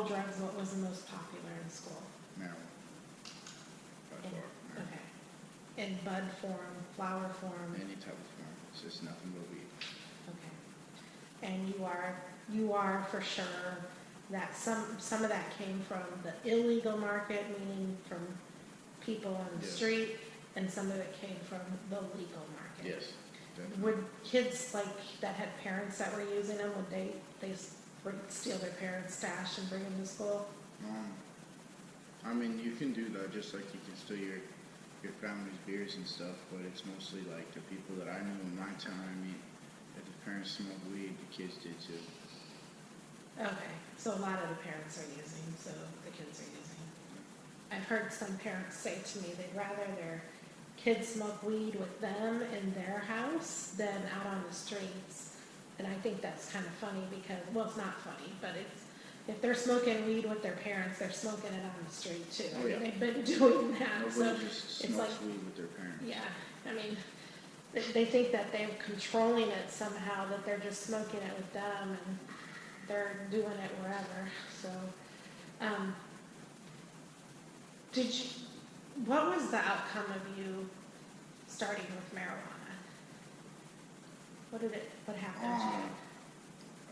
all drugs, what was the most popular in school? Marijuana. By In- far, marijuana. Okay. In bud form, flower form? Any type of form. It's just nothing but weed. Okay. And you are for sure that some of that came from the illegal market, meaning from people on the Yes. street, and some of it came from the legal market? Yes, definitely. Would kids like that had parents that were using them, would they steal their parents' stash and bring them to school? I mean, you can do that just like you can steal your family's beers and stuff, but it's mostly like the people that I knew in my time. I mean, if the parents smoked weed, the kids did too. Okay, so a lot of the parents are using, so the kids are using. I've heard some parents say to me they'd rather their kids smoke weed with them in their house than out on the streets. And I think that's kind of funny because, well, it's not funny, but if they're smoking weed with their parents, they're smoking it on the street too. Oh, yeah. They've been doing that, so Nobody just it's smokes like, weed with their parents. yeah, I mean, they think that they're controlling it somehow, that they're just smoking it with them and they're doing it wherever, so. What was the outcome of you starting with marijuana? What happened to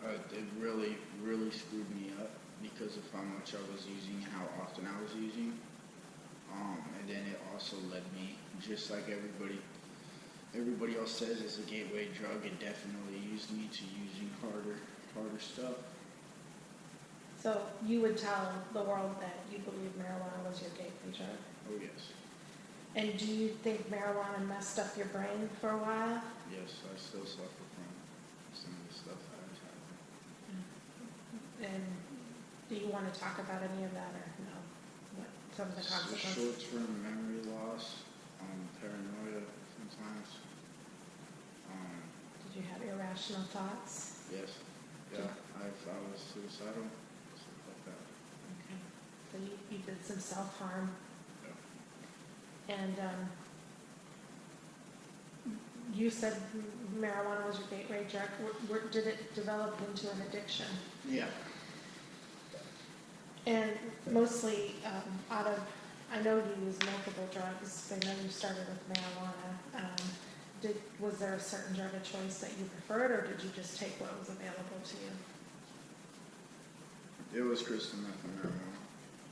you? It really, really screwed me up because of how much I was using and how often I was using. And then it also led me, just like everybody else says, it's a gateway drug. It definitely used me to using harder stuff. So you would tell the world that you believe marijuana was your gateway drug? Oh yes, And do you think marijuana messed up your brain for a while? yes, I still suffer from some of the stuff that was happening. And do you want to talk about any of that or no? What some of the consequences? Short-term memory loss, paranoia sometimes. Did you have irrational thoughts? Yes, yeah, I was suicidal, stuff like that. Okay. So you did some self-harm. Yeah. And you said marijuana was your gateway drug. Did it develop into an addiction? Yeah. And mostly I know you use multiple drugs. I know you started with marijuana. Was there a certain drug of choice that you preferred, or did you just take what was available to you? It was crystal meth and marijuana.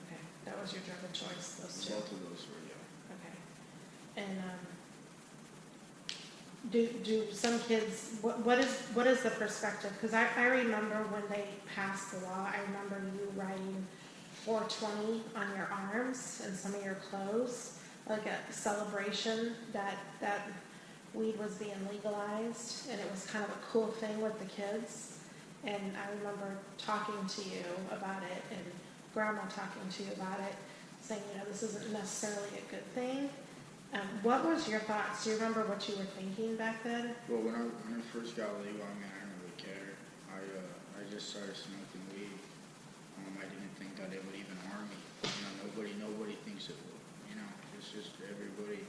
Okay, that was your drug of choice, those two. Both of those were, yeah. Okay. And do some kids, what is the perspective? Because I remember when they passed the law, I remember you writing 420 on your arms and some of your clothes, like a celebration that weed was being legalized, and it was kind of a cool thing with the kids. And I remember talking to you about it, and Grandma talking to you about it, saying, this isn't necessarily a good thing. What was your thoughts? Do you remember what you were thinking back then? Well, when I first got legal, I mean, I didn't really care. I just started smoking weed. I didn't think that it would even harm me. Nobody thinks it will. It's just everybody.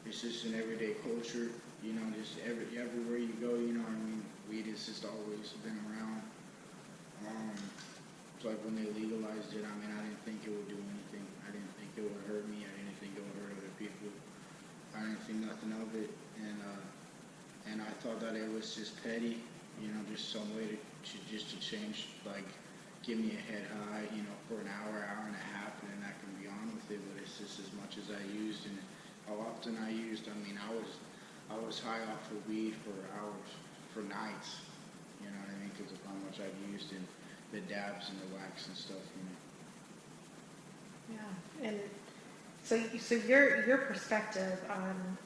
It's just an everyday culture. Just everywhere you go. Weed has just always been around. It's like when they legalized it. I didn't think it would do anything. I didn't think it would hurt me. I didn't think it would hurt other people. I didn't think nothing of it, and I thought that it was just petty, just some way to change, like give me a head high, for an hour and a half, and then I can be on with it. But it's just as much as I used and how often I used. I was high off of weed for hours, for nights, because of how much I've used and the dabs and the wax and stuff, Yeah, and so your perspective on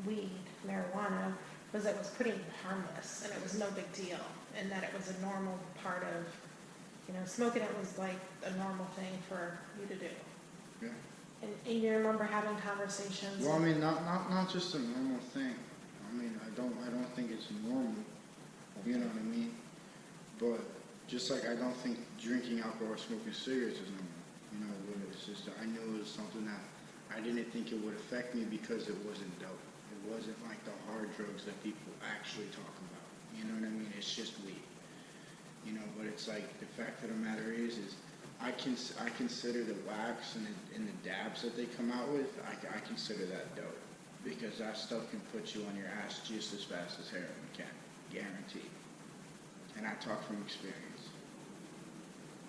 weed, marijuana, was it was pretty harmless and it was no big deal, and that it was a normal part of, smoking it was like a normal thing for you to do. Yeah. And you remember having conversations? Well, not just a normal thing. I don't think it's normal. You know what I mean? But just like I don't think drinking alcohol or smoking cigarettes is normal. It's just I knew it was something that I didn't think it would affect me because it wasn't dope. It wasn't like the hard drugs that people actually talk about. You know what I mean? It's just weed. But it's like the fact of the matter is I I consider the wax and the dabs that they come out with, I consider that dope. Because that stuff can put you on your ass just as fast as heroin can, guaranteed. And I talk from experience.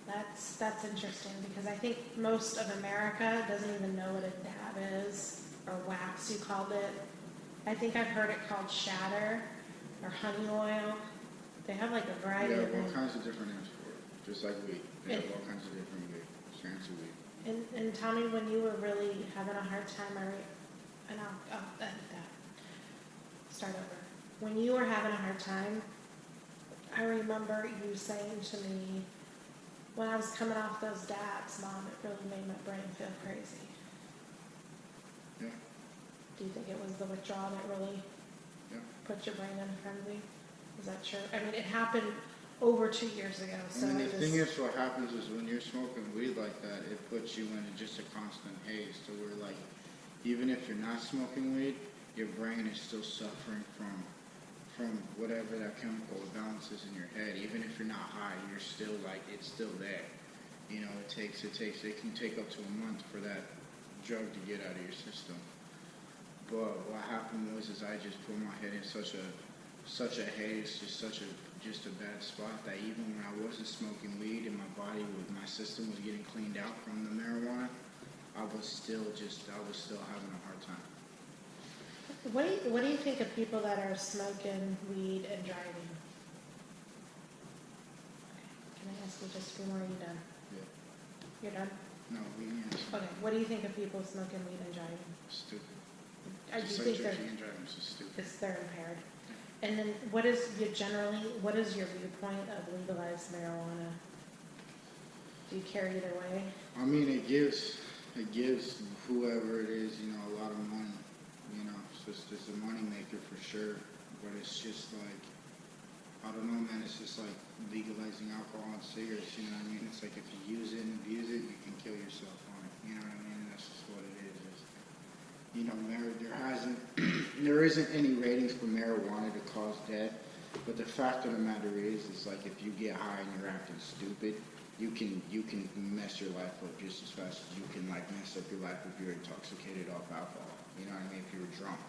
That's interesting, because I think most of America doesn't even know what a dab is, or wax you called it. I think I've heard it called shatter, or honey oil. They have like a variety Yeah, of all names. kinds of different names for it. Just like weed. They have all kinds of different weed, strands of weed. And tell me when you were really having a hard time, and I'll edit that. Start over. When you were having a hard time, I remember you saying to me, when I was coming off those dabs, Mom, it really made my brain feel crazy. Yeah, Do you think it was the withdrawal that really yeah. put your brain in a frenzy? Is that true? I mean, it happened over 2 years ago, so I mean, I the just, thing is, what happens is when you're smoking weed like that, it puts you in just a constant haze to where, like, even if you're not smoking weed, your brain is still suffering from whatever that chemical balance is in your head. Even if you're not high, you're still like, it's still there. You know, it can take up to a month for that drug to get out of your system. But what happened was I just put my head in such a haze, just a bad spot, that even when I wasn't smoking weed and my system was getting cleaned out from the marijuana, I was still having a hard time. what do you think of people that are smoking weed and driving? Can I ask you just a few more? Are you done? Yeah. You're done? No, we need to Okay. What do you think of people smoking weed and driving? stupid. Do you Just like think they're, drinking and driving is just stupid. because they're impaired? And then what is your viewpoint of legalized marijuana? Do you care either way? I mean, it gives whoever it is, you know, a lot of money. You know, it's a money maker for sure. But it's just like, I don't know, man. It's just like legalizing alcohol and cigarettes. You know what I mean? It's like if you use it and abuse it, you can kill yourself on it. You know what I mean? That's just what it is. You know, there isn't any ratings for marijuana to cause death, but the fact of the matter is like if you get high and you're acting stupid, you can mess your life up just as fast as you can like mess up your life if you're intoxicated off alcohol. You know what I mean? If you were drunk.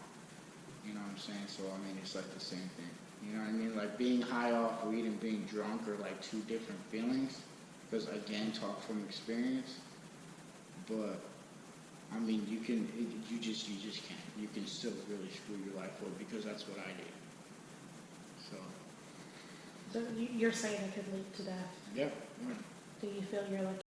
You know what I'm saying? So I mean, it's like the same thing. You know what I mean? Like being high off weed and being drunk are like two different feelings. Because again, talk from experience, but. I mean, you just can't. You can still really screw your life up because that's what I did. So. So you're saying it could lead to death? Yeah. Do you feel you're like